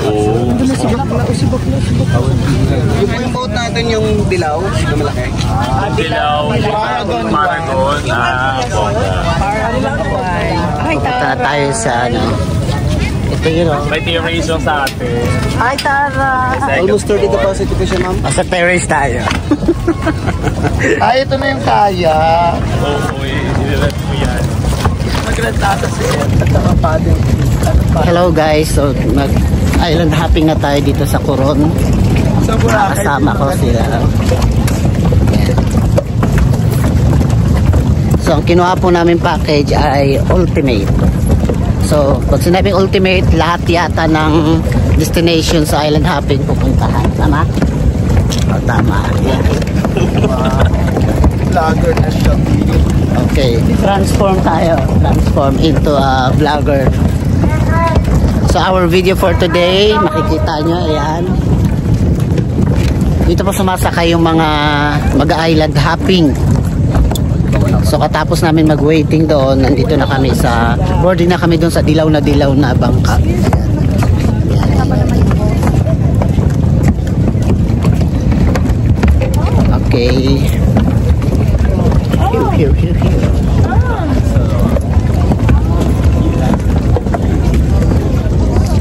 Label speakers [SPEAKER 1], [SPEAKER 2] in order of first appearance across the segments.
[SPEAKER 1] Yung boat natin yung dilaw, na malaki.
[SPEAKER 2] Dilaw, Paragon,
[SPEAKER 3] Punta tayo sa ano. Ito yun o.
[SPEAKER 2] may terrace yung sa atin.
[SPEAKER 3] Ay, tara!
[SPEAKER 1] Almost 30 deposit ko siya, ma'am.
[SPEAKER 3] Sa terrace tayo.
[SPEAKER 1] Ay, ito na yung kaya.
[SPEAKER 2] Oo, ililat mo yan.
[SPEAKER 1] Magrantata siya.
[SPEAKER 3] Hello guys, so mag-island hopping na tayo dito sa Coron. Kasama ko sila. So ang kinuha po namin package ay ultimate. So pag sinabing ultimate, lahat yata ng destination sa island hopping pupuntahan. Tama? O, tama.
[SPEAKER 1] Vlogger na siya.
[SPEAKER 3] Okay, transform tayo. Transform into a vlogger. So our video for today, makikita nyo, ayan. Dito po sumasakay yung mga mag-island hopping. So katapos namin mag-waiting doon, nandito na kami sa, boarding na kami doon sa dilaw na bangka. Okay. Here.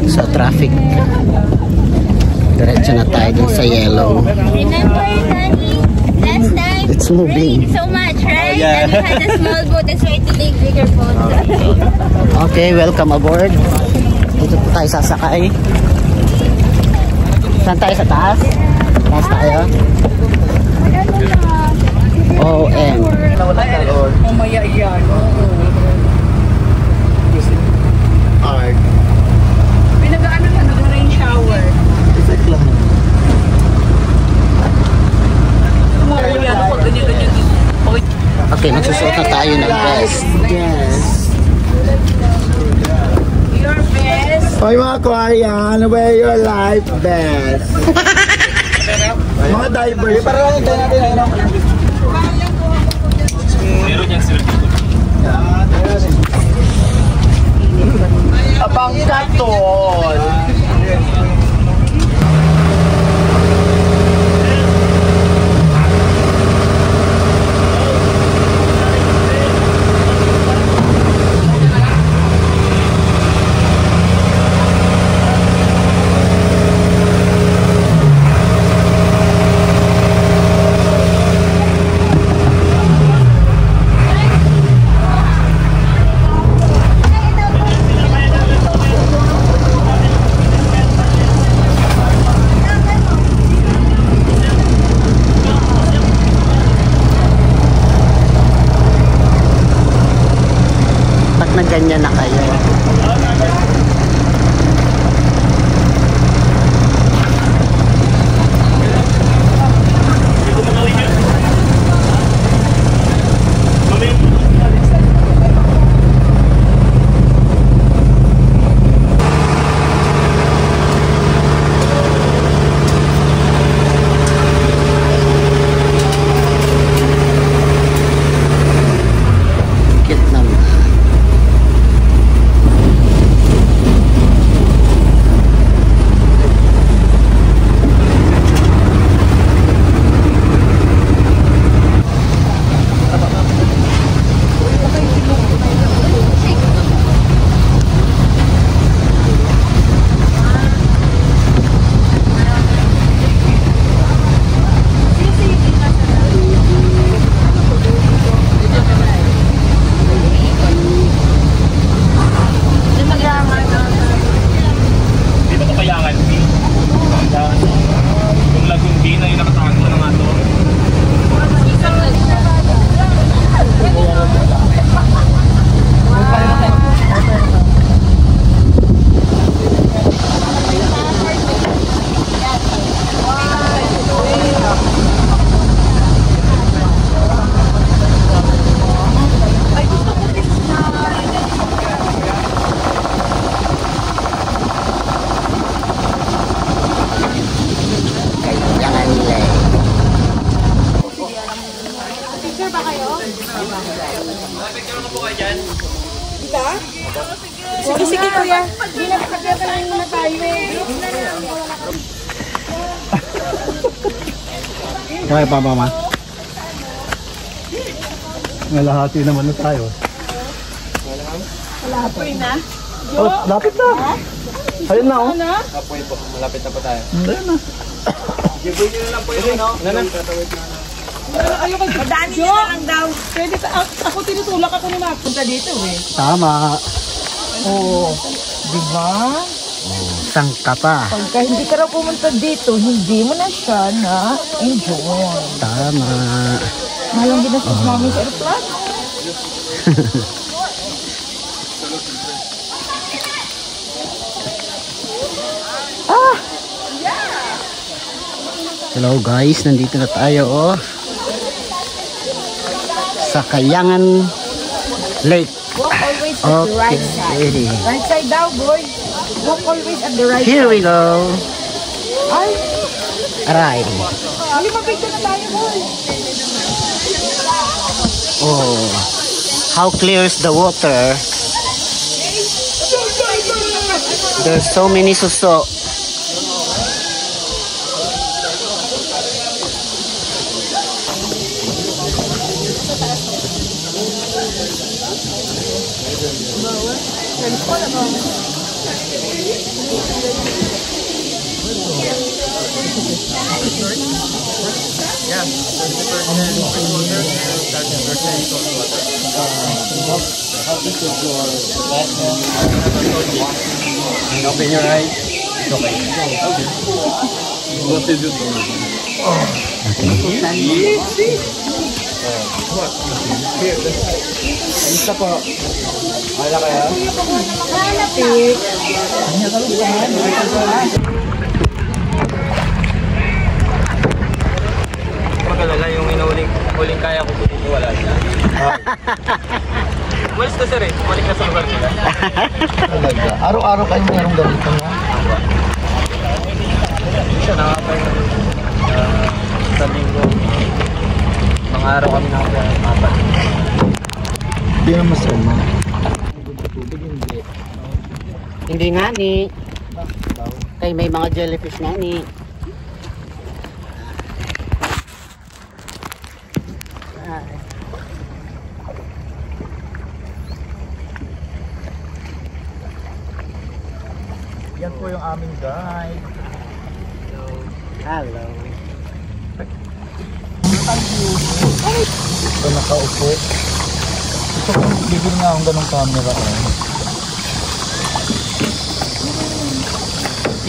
[SPEAKER 3] Sa traffic. Diretso na tayo dun sa yellow.
[SPEAKER 4] Remember, Danny, last time
[SPEAKER 3] It's moving.
[SPEAKER 4] rained so much, right? And we had a small boat, that's why today bigger boat.
[SPEAKER 3] Okay, welcome aboard. Dito po tayo sasakay. Saan tayo, sa taas? Taas tayo? OM.
[SPEAKER 1] Mamaya iyan. Art.
[SPEAKER 5] May nag-ano na, nag-rain shower.
[SPEAKER 1] Effect lang.
[SPEAKER 3] Okay, magsusuot na tayo ng vest.
[SPEAKER 1] Yes.
[SPEAKER 5] Your best.
[SPEAKER 1] Hoy mga Aquarian, wear your life vest. Mga divers. Parang tayo natin ano.
[SPEAKER 2] Meron yung sila dito.
[SPEAKER 1] Abang katol.
[SPEAKER 3] Na ganyan na kayo. Cute naman.
[SPEAKER 1] Kaya pa mama. Nalahati naman na tayo.
[SPEAKER 5] Lapit na.
[SPEAKER 1] Oh, lapit na. Ayun na oh.
[SPEAKER 5] Ano?
[SPEAKER 2] Malapit na pa tayo.
[SPEAKER 1] Ayun na.
[SPEAKER 2] Giveaway nyo na lang po yun, no?
[SPEAKER 5] Madami nyo na lang daw. Pwede ka, ako tinutulak ako na mapunta dito eh.
[SPEAKER 3] Tama.
[SPEAKER 5] Oo. Diba?
[SPEAKER 3] Sangka pa.
[SPEAKER 5] Pagka hindi ka raw pumunta dito, hindi mo na siya na-enjoy.
[SPEAKER 3] Tama.
[SPEAKER 5] Malang ginastos namin sa aeroplano.
[SPEAKER 3] Hello guys, nandito na tayo oh. Sa Kayangan Lake.
[SPEAKER 5] Walk always at the right side.
[SPEAKER 3] Okay.
[SPEAKER 5] Right side daw, boy. Walk always at the right
[SPEAKER 3] Here
[SPEAKER 5] side.
[SPEAKER 3] we go.
[SPEAKER 5] Ay,
[SPEAKER 3] Aray.
[SPEAKER 5] hindi mapicture na tayo, boy.
[SPEAKER 3] Oh. How clear is the water? There's so many suso.
[SPEAKER 2] Open your eyes. It's okay. What is it? Isa po. Wala kaya? Magalala yung huling kaya ko dito, wala siya. Umalis na sir eh. Balik na sa lugar nila.
[SPEAKER 1] Talaga. Araw-araw kayo mayroong ganito nga.
[SPEAKER 2] Hindi siya nakapay na sa linggo. Mga araw kami nakapay.
[SPEAKER 1] Hindi na masama.
[SPEAKER 3] Hindi nga ni. Kay may mga jellyfish na ni.
[SPEAKER 1] Yan po yung aming guide.
[SPEAKER 3] Hello.
[SPEAKER 1] Ito nakaupo. Ito kung bibili nga akong ganong camera. Oh.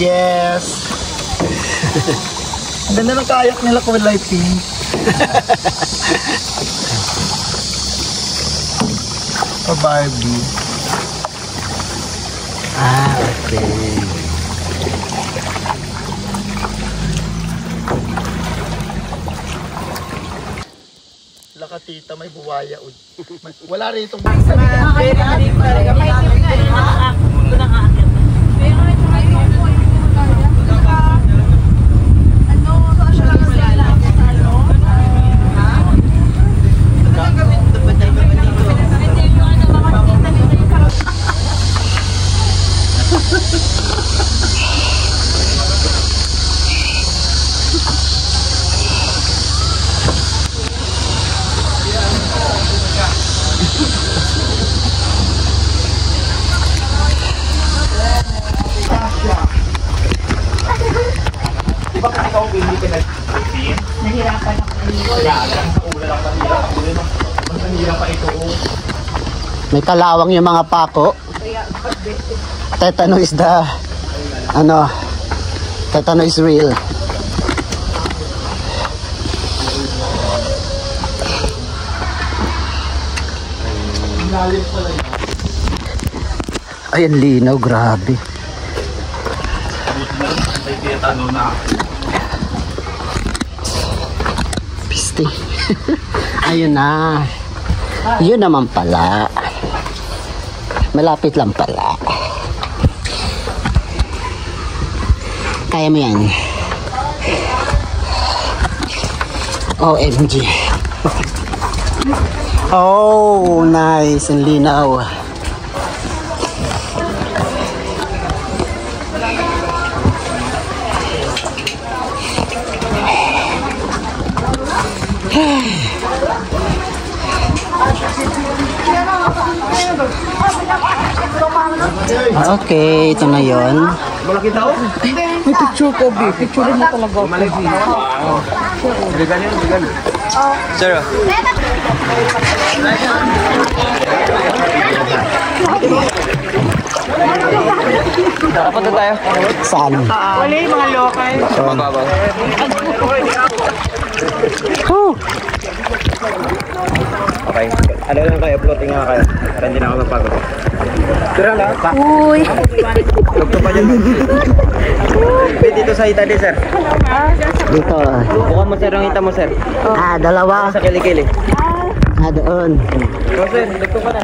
[SPEAKER 1] Yes! Ang ganda ng kayak nila ko with lighting. O Barbie.
[SPEAKER 3] Ah, okay.
[SPEAKER 1] Lakatita, may buwaya. Wala rito.
[SPEAKER 3] May kalawang yung mga pako. Tetano is the tetano is real. Ay, ang linaw, grabe. Piste. Ayun na. Yun naman pala. Malapit lang pala. Kaya mo yan. OMG. Oh, nice. Ang linaw. Okay, ito na yon.
[SPEAKER 2] Malaki tao?
[SPEAKER 5] May picture ko, B. Picture mo talaga.
[SPEAKER 2] Regal. Sir. Dapat tayo.
[SPEAKER 3] Saan?
[SPEAKER 5] Wala yung mga local.
[SPEAKER 2] Mababaw. Okay. Ano lang kayo, floating nga kayo. Para hindi na ako mapagod. Tira lang.
[SPEAKER 4] Uy.
[SPEAKER 2] Lugto pa dyan. Wait, dito sa Italy, sir.
[SPEAKER 3] Dito.
[SPEAKER 2] Bukan mo, sir, ang hita mo, sir.
[SPEAKER 3] Dalawa.
[SPEAKER 2] Sa kilikili.
[SPEAKER 3] Doon.
[SPEAKER 2] So, sir, lugto ka na.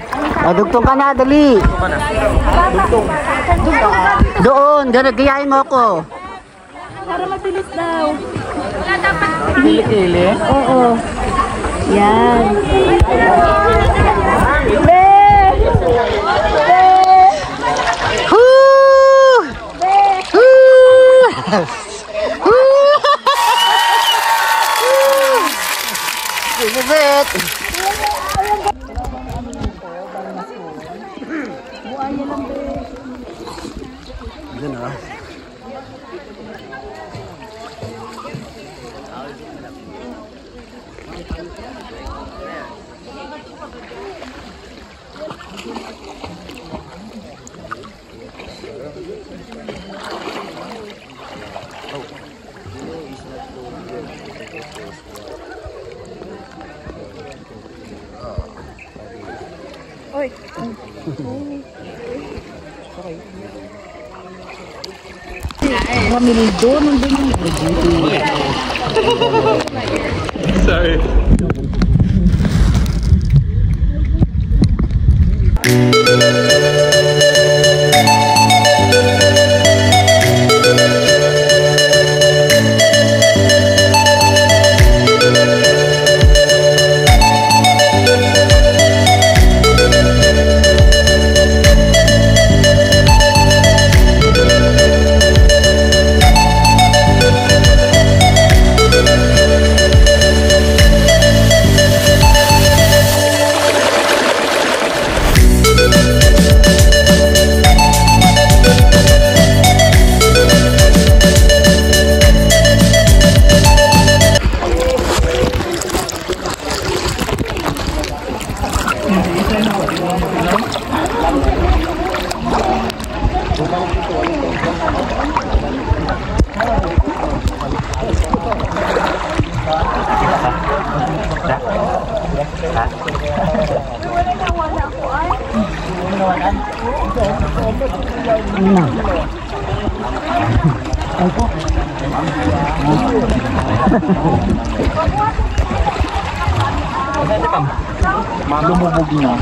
[SPEAKER 3] Dugtong ka na, dali.
[SPEAKER 2] Lugto ka na.
[SPEAKER 3] Doon, gayahin mo ako.
[SPEAKER 4] Para mabilis daw.
[SPEAKER 5] Kilikili?
[SPEAKER 4] Oo. Yan.
[SPEAKER 3] Woo! Woo! Woo! This is it.
[SPEAKER 2] Sorry.
[SPEAKER 1] Lumubog na.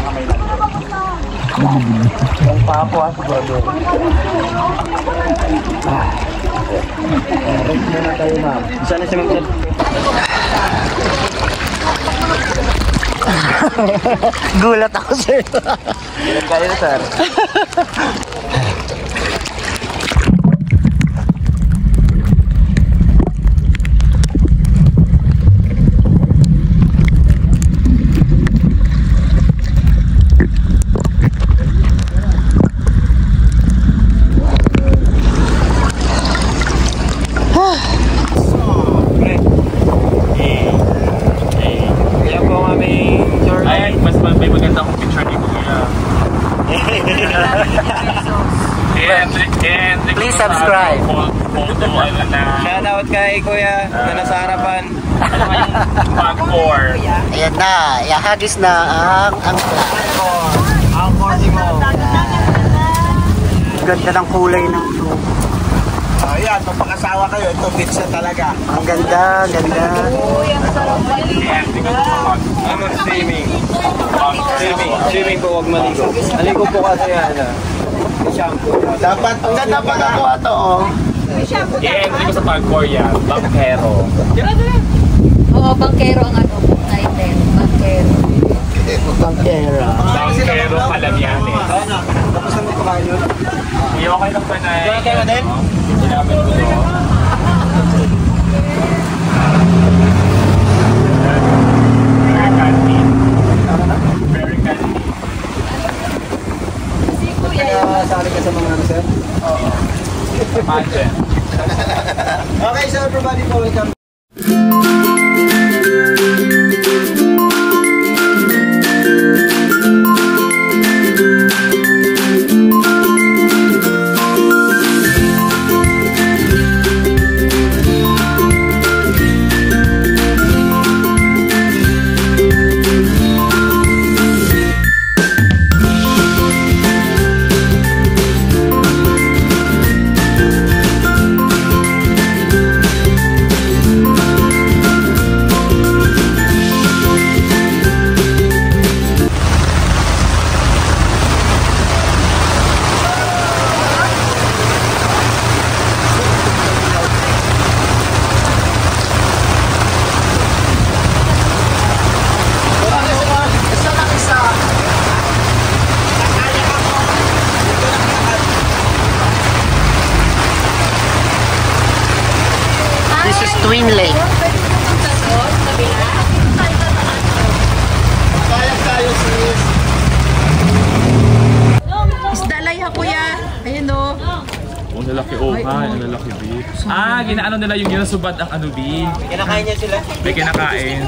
[SPEAKER 1] Ang papo siguro. Rest muna tayo, ma'am.
[SPEAKER 2] Sana si Ma'am.
[SPEAKER 3] Gulat ako, sir.
[SPEAKER 2] Ilan kayo, sir?
[SPEAKER 3] Please subscribe.
[SPEAKER 2] Shout out kay Kuya na nasa harapan. Pag-4.
[SPEAKER 3] Ayan na, ihagis na ang
[SPEAKER 2] Ang morning mo.
[SPEAKER 3] ganda ng kulay ng
[SPEAKER 1] Ayan, pag mag-asawa kayo, ito fits na talaga.
[SPEAKER 3] ang ganda, ganda.
[SPEAKER 2] Ano, swimming. Swimming po, huwag maligo. Maligo po kasi ano. Shampoo.
[SPEAKER 1] Dapat, ang ganda pa nakuha to, oh.
[SPEAKER 2] I-entry ko sa Pag-4 yan. Bangkero.
[SPEAKER 4] Oo, bangkero ang ano, title. Bangkero.
[SPEAKER 3] Pantera.
[SPEAKER 2] Bangkero Palamianes.
[SPEAKER 1] Tapos hindi pa kayo yun.
[SPEAKER 2] Hindi ako kayo ng panay.
[SPEAKER 1] Kaya kayo din?
[SPEAKER 2] Sinabi ko to.
[SPEAKER 1] Okay, so everybody po, welcome.
[SPEAKER 3] This is Twin Lake.
[SPEAKER 5] Isdalay ha kuya. Ayun o.
[SPEAKER 6] Ang lalaki ohan, ang lalaki beef. Ah, ginaano nila yung ginasubad ang ano beef.
[SPEAKER 2] Kinakain niya sila.
[SPEAKER 6] May kinakain.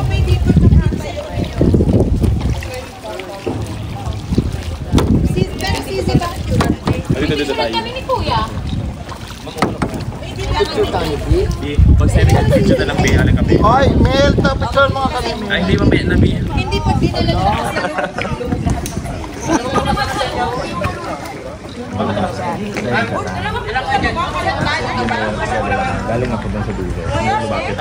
[SPEAKER 6] Dito tayo.
[SPEAKER 4] Kami ni kuya.
[SPEAKER 6] Pag 7 picture na lang be, aling kape.
[SPEAKER 1] Oy, Mel, picture mo kami, Mel.
[SPEAKER 6] Ay, hindi ba be na be?
[SPEAKER 4] Hindi pag dinala siya.
[SPEAKER 6] Galing ako dun sa dulo. Lumapit.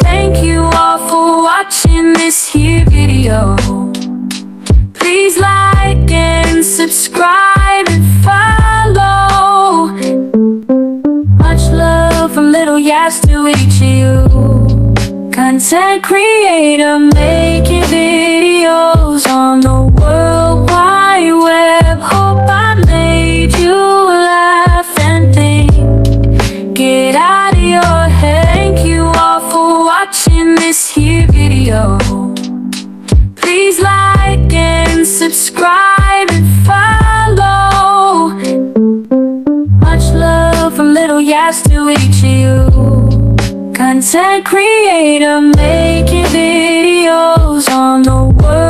[SPEAKER 7] Thank you all for watching this here video. Please like and subscribe and follow. Much love from Little Yas to each of you. Content creator making videos on the World Wide Web. Hope I made you laugh and think. Get out of your head. Thank you all for watching this here video. Please like and subscribe and follow. Much love from Little Yas to each of you. Content creator making videos on the world.